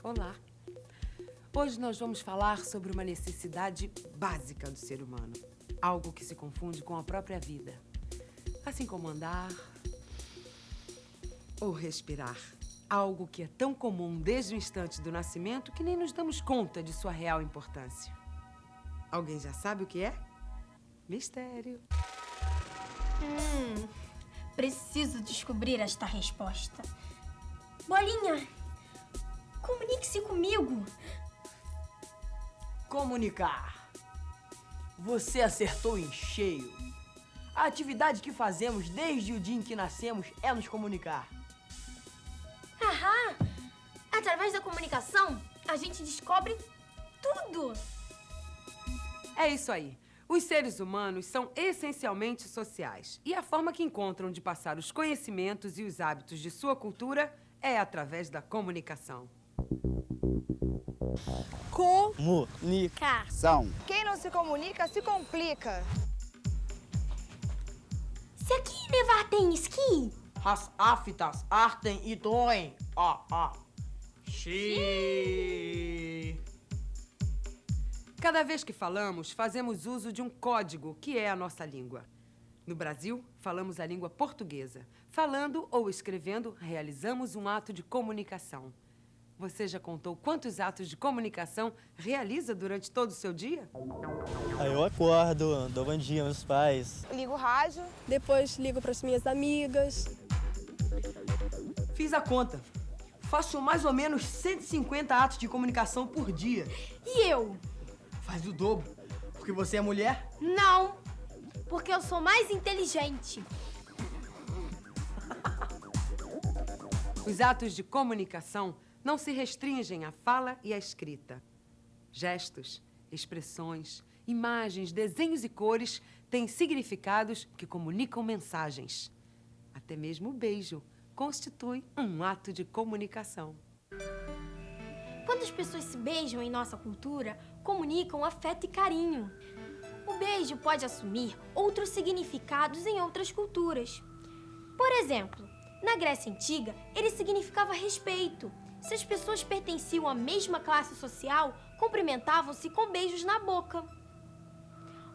Olá. Hoje nós vamos falar sobre uma necessidade básica do ser humano. Algo que se confunde com a própria vida. Assim como andar ou respirar. Algo que é tão comum desde o instante do nascimento que nem nos damos conta de sua real importância. Alguém já sabe o que é? Mistério. Preciso descobrir esta resposta. Bolinha, comunique-se comigo. Comunicar. Você acertou em cheio. A atividade que fazemos desde o dia em que nascemos é nos comunicar. Aham! Através da comunicação, a gente descobre tudo. É isso aí. Os seres humanos são essencialmente sociais. E a forma que encontram de passar os conhecimentos e os hábitos de sua cultura é através da comunicação. Comunicação. Quem não se comunica, se complica. Se aqui em Nevar tem esqui, As aftas artem e doem. Xi. Cada vez que falamos, fazemos uso de um código, que é a nossa língua. No Brasil, falamos a língua portuguesa. Falando ou escrevendo, realizamos um ato de comunicação. Você já contou quantos atos de comunicação realiza durante todo o seu dia? Aí eu acordo, dou bom dia aos meus pais. Ligo o rádio. Depois ligo para as minhas amigas. Fiz a conta. Faço mais ou menos 150 atos de comunicação por dia. e eu? Faz o dobro. Porque você é mulher? Não, porque eu sou mais inteligente. Os atos de comunicação não se restringem à fala e à escrita. Gestos, expressões, imagens, desenhos e cores têm significados que comunicam mensagens. Até mesmo o beijo constitui um ato de comunicação. Quando as pessoas se beijam em nossa cultura, comunicam afeto e carinho. O beijo pode assumir outros significados em outras culturas. Por exemplo, na Grécia Antiga, ele significava respeito. Se as pessoas pertenciam à mesma classe social, cumprimentavam-se com beijos na boca.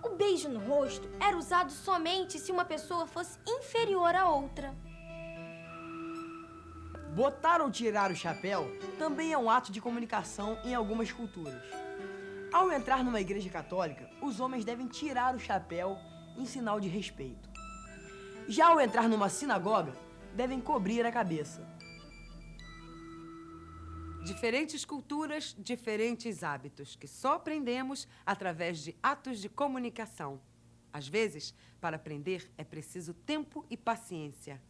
O beijo no rosto era usado somente se uma pessoa fosse inferior à outra. Botar ou tirar o chapéu também é um ato de comunicação em algumas culturas. Ao entrar numa igreja católica, os homens devem tirar o chapéu em sinal de respeito. Já ao entrar numa sinagoga, devem cobrir a cabeça. Diferentes culturas, diferentes hábitos, que só aprendemos através de atos de comunicação. Às vezes, para aprender, é preciso tempo e paciência.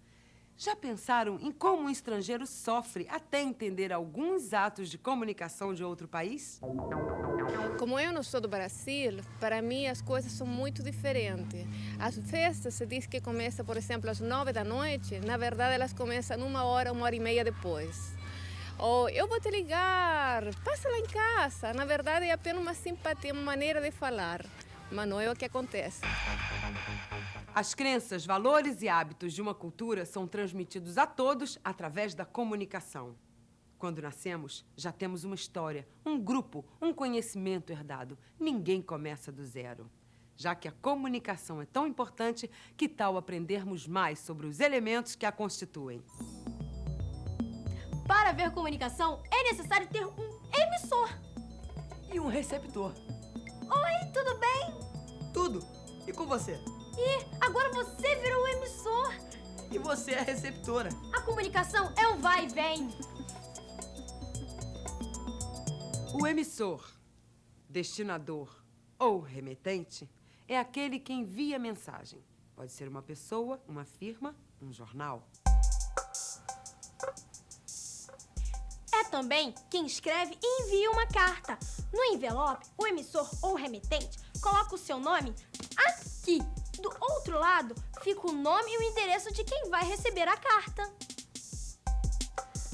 Já pensaram em como um estrangeiro sofre até entender alguns atos de comunicação de outro país? Como eu não sou do Brasil, para mim as coisas são muito diferentes. As festas se diz que começam, por exemplo, às 9 da noite. Na verdade, elas começam uma hora e meia depois. Ou eu vou te ligar, passa lá em casa. Na verdade, é apenas uma simpatia, uma maneira de falar. Mas não é o que acontece. As crenças, valores e hábitos de uma cultura são transmitidos a todos através da comunicação. Quando nascemos, já temos uma história, um grupo, um conhecimento herdado. Ninguém começa do zero. Já que a comunicação é tão importante, que tal aprendermos mais sobre os elementos que a constituem? Para haver comunicação, é necessário ter um emissor. E um receptor. Oi, tudo bem? Tudo. E com você? E agora você virou o emissor. E você é a receptora. A comunicação é um vai e vem. O emissor, destinador ou remetente é aquele que envia a mensagem. Pode ser uma pessoa, uma firma, um jornal. É também quem escreve e envia uma carta. No envelope, o emissor ou remetente coloca o seu nome aqui. Do outro lado, fica o nome e o endereço de quem vai receber a carta.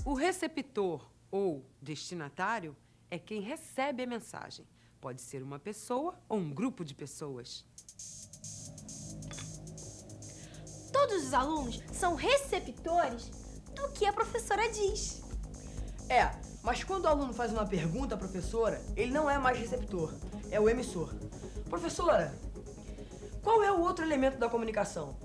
O receptor ou destinatário é quem recebe a mensagem. Pode ser uma pessoa ou um grupo de pessoas. Todos os alunos são receptores do que a professora diz. É, Mas quando o aluno faz uma pergunta à professora, ele não é mais receptor, é o emissor. Professora, qual é o outro elemento da comunicação?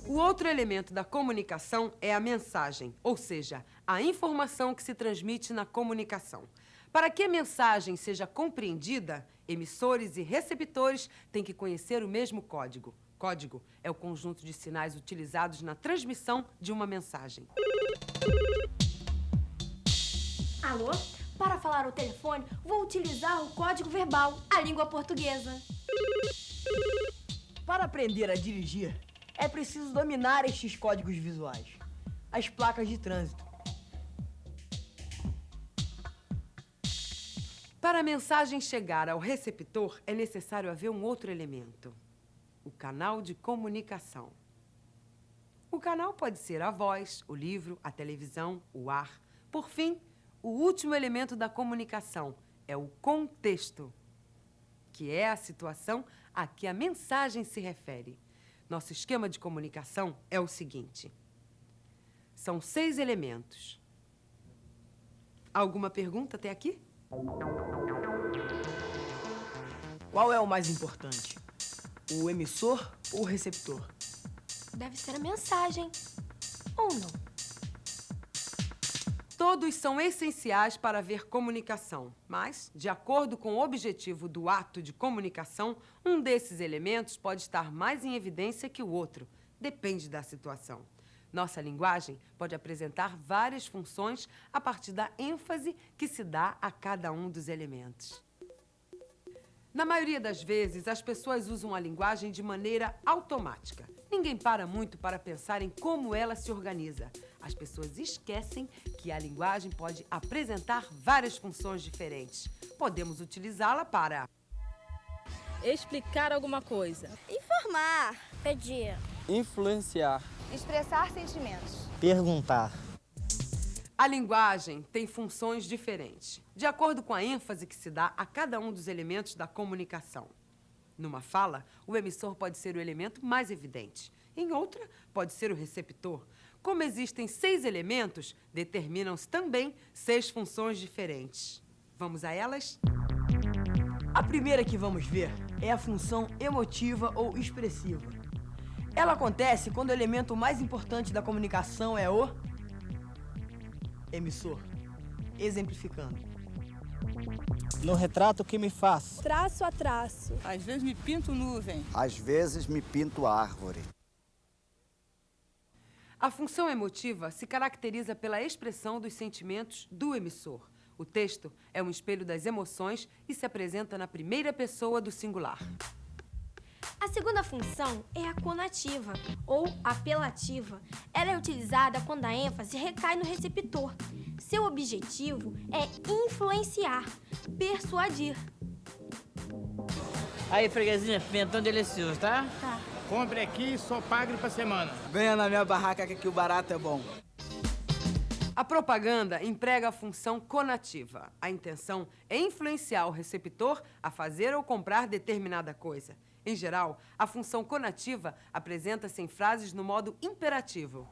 O outro elemento da comunicação é a mensagem, ou seja, a informação que se transmite na comunicação. Para que a mensagem seja compreendida, emissores e receptores têm que conhecer o mesmo código. Código é o conjunto de sinais utilizados na transmissão de uma mensagem. Alô? Para falar ao telefone, vou utilizar o código verbal, a língua portuguesa. Para aprender a dirigir, é preciso dominar estes códigos visuais. As placas de trânsito. Para a mensagem chegar ao receptor, é necessário haver um outro elemento: o canal de comunicação. O canal pode ser a voz, o livro, a televisão, o ar. Por fim, o último elemento da comunicação é o contexto, que é a situação a que a mensagem se refere. Nosso esquema de comunicação é o seguinte: são 6 elementos. Alguma pergunta até aqui? Qual é o mais importante? O emissor ou o receptor? Deve ser a mensagem. Ou não? Todos são essenciais para haver comunicação, mas, de acordo com o objetivo do ato de comunicação, um desses elementos pode estar mais em evidência que o outro. Depende da situação. Nossa linguagem pode apresentar várias funções a partir da ênfase que se dá a cada um dos elementos. Na maioria das vezes, as pessoas usam a linguagem de maneira automática. Ninguém para muito para pensar em como ela se organiza. As pessoas esquecem que a linguagem pode apresentar várias funções diferentes. Podemos utilizá-la para explicar alguma coisa, Informar, Pedir. Influenciar. expressar sentimentos. Perguntar. A linguagem tem funções diferentes, de acordo com a ênfase que se dá a cada um dos elementos da comunicação. Numa fala, o emissor pode ser o elemento mais evidente. Em outra, pode ser o receptor. Como existem 6 elementos, determinam-se também 6 funções diferentes. Vamos a elas? A primeira que vamos ver é a função emotiva ou expressiva. Ela acontece quando o elemento mais importante da comunicação é o emissor. Exemplificando. No retrato que me faz. traço a traço, Às vezes me pinto nuvem. Às vezes me pinto árvore. A função emotiva se caracteriza pela expressão dos sentimentos do emissor. O texto é um espelho das emoções e se apresenta na primeira pessoa do singular. A segunda função é a conativa, ou apelativa. Ela é utilizada quando a ênfase recai no receptor. Seu objetivo é influenciar, persuadir. Aí, freguesinha, pimentão delicioso, tá? Tá. Compre aqui e só pague pra semana. Venha na minha barraca que aqui o barato é bom. A propaganda emprega a função conativa. A intenção é influenciar o receptor a fazer ou comprar determinada coisa. Em geral, a função conativa apresenta-se em frases no modo imperativo.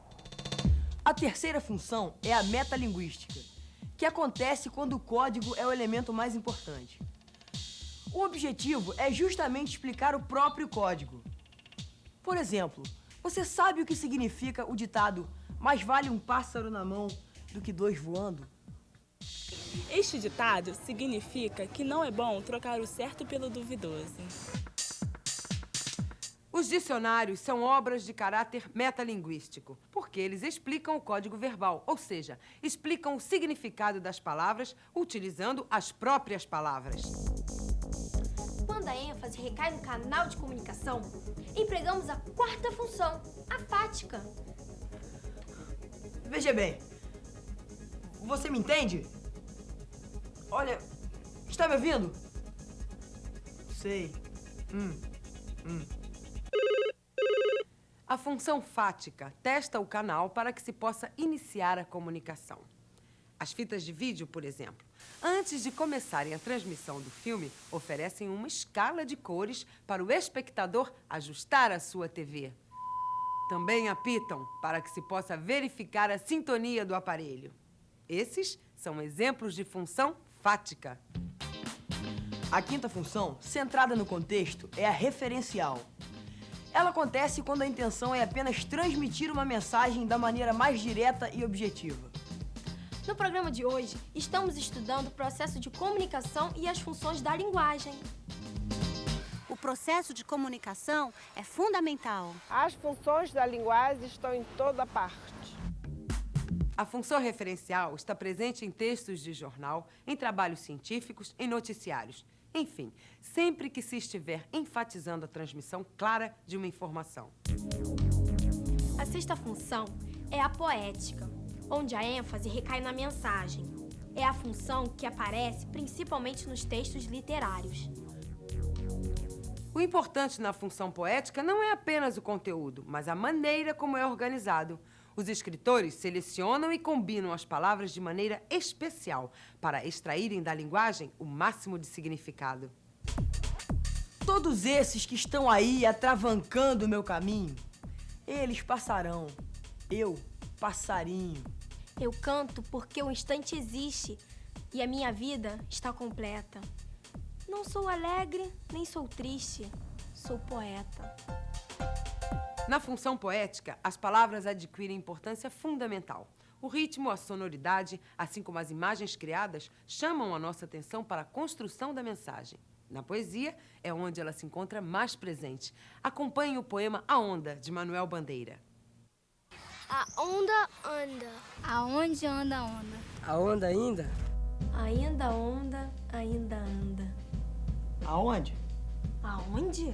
A terceira função é a metalinguística, que acontece quando o código é o elemento mais importante. O objetivo é justamente explicar o próprio código. Por exemplo, você sabe o que significa o ditado "mais vale um pássaro na mão do que 2 voando"? Este ditado significa que não é bom trocar o certo pelo duvidoso. Os dicionários são obras de caráter metalinguístico, porque eles explicam o código verbal, ou seja, explicam o significado das palavras utilizando as próprias palavras. Quando a ênfase recai no canal de comunicação, empregamos a quarta função, a fática. Veja bem, você me entende? Olha, está me ouvindo? Sei. A função fática testa o canal para que se possa iniciar a comunicação. As fitas de vídeo, por exemplo, antes de começarem a transmissão do filme, oferecem uma escala de cores para o espectador ajustar a sua TV. Também apitam para que se possa verificar a sintonia do aparelho. Esses são exemplos de função fática. A quinta função, centrada no contexto, é a referencial. Ela acontece quando a intenção é apenas transmitir uma mensagem da maneira mais direta e objetiva. No programa de hoje, estamos estudando o processo de comunicação e as funções da linguagem. O processo de comunicação é fundamental. As funções da linguagem estão em toda parte. A função referencial está presente em textos de jornal, em trabalhos científicos, em noticiários. Enfim, sempre que se estiver enfatizando a transmissão clara de uma informação. A sexta função é a poética, onde a ênfase recai na mensagem. É a função que aparece principalmente nos textos literários. O importante na função poética não é apenas o conteúdo, mas a maneira como é organizado. Os escritores selecionam e combinam as palavras de maneira especial para extraírem da linguagem o máximo de significado. Todos esses que estão aí atravancando o meu caminho, eles passarão. Eu, passarinho. Eu canto porque o instante existe e a minha vida está completa. Não sou alegre, nem sou triste. Sou poeta. Na função poética, as palavras adquirem importância fundamental. O ritmo, a sonoridade, assim como as imagens criadas, chamam a nossa atenção para a construção da mensagem. Na poesia, é onde ela se encontra mais presente. Acompanhe o poema A Onda, de Manuel Bandeira. A onda anda. Aonde anda a onda? A onda ainda? Ainda onda, ainda anda. Aonde? Aonde?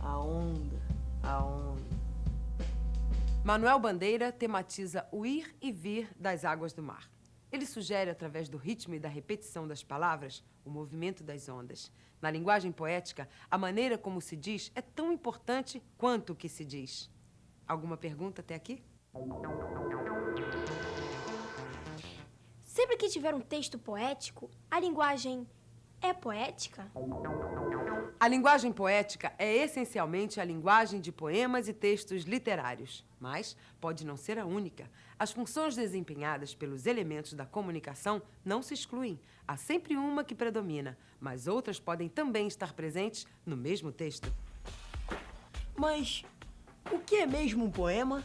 A onda, a onda. Manuel Bandeira tematiza o ir e vir das águas do mar. Ele sugere, através do ritmo e da repetição das palavras, o movimento das ondas. Na linguagem poética, a maneira como se diz é tão importante quanto o que se diz. Alguma pergunta até aqui? Sempre que tiver um texto poético, a linguagem é poética? A linguagem poética é essencialmente a linguagem de poemas e textos literários, mas pode não ser a única. As funções desempenhadas pelos elementos da comunicação não se excluem. Há sempre uma que predomina, mas outras podem também estar presentes no mesmo texto. Mas o que é mesmo um poema?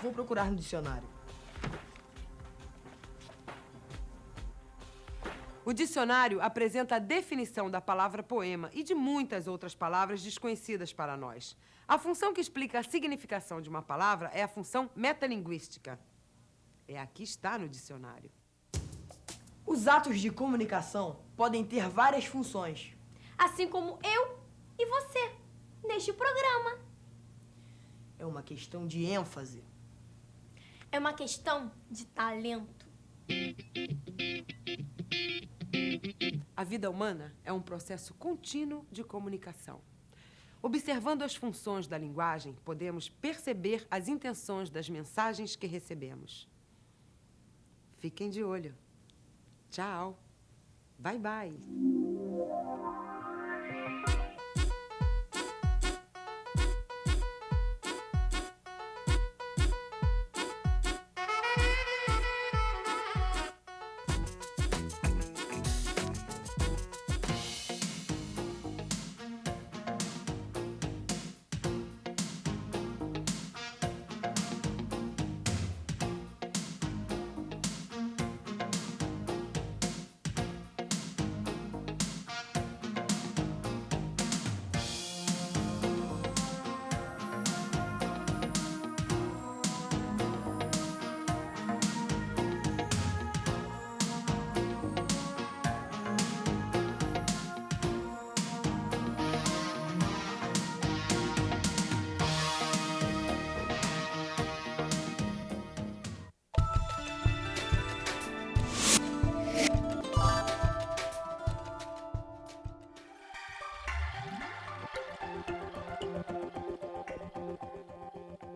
Vou procurar no dicionário. O dicionário apresenta a definição da palavra poema e de muitas outras palavras desconhecidas para nós. A função que explica a significação de uma palavra é a função metalinguística. Aqui está no dicionário. Os atos de comunicação podem ter várias funções. Assim como eu e você, neste programa. É uma questão de ênfase. É uma questão de talento. A vida humana é um processo contínuo de comunicação. Observando as funções da linguagem, podemos perceber as intenções das mensagens que recebemos. Fiquem de olho. Tchau. Bye, bye.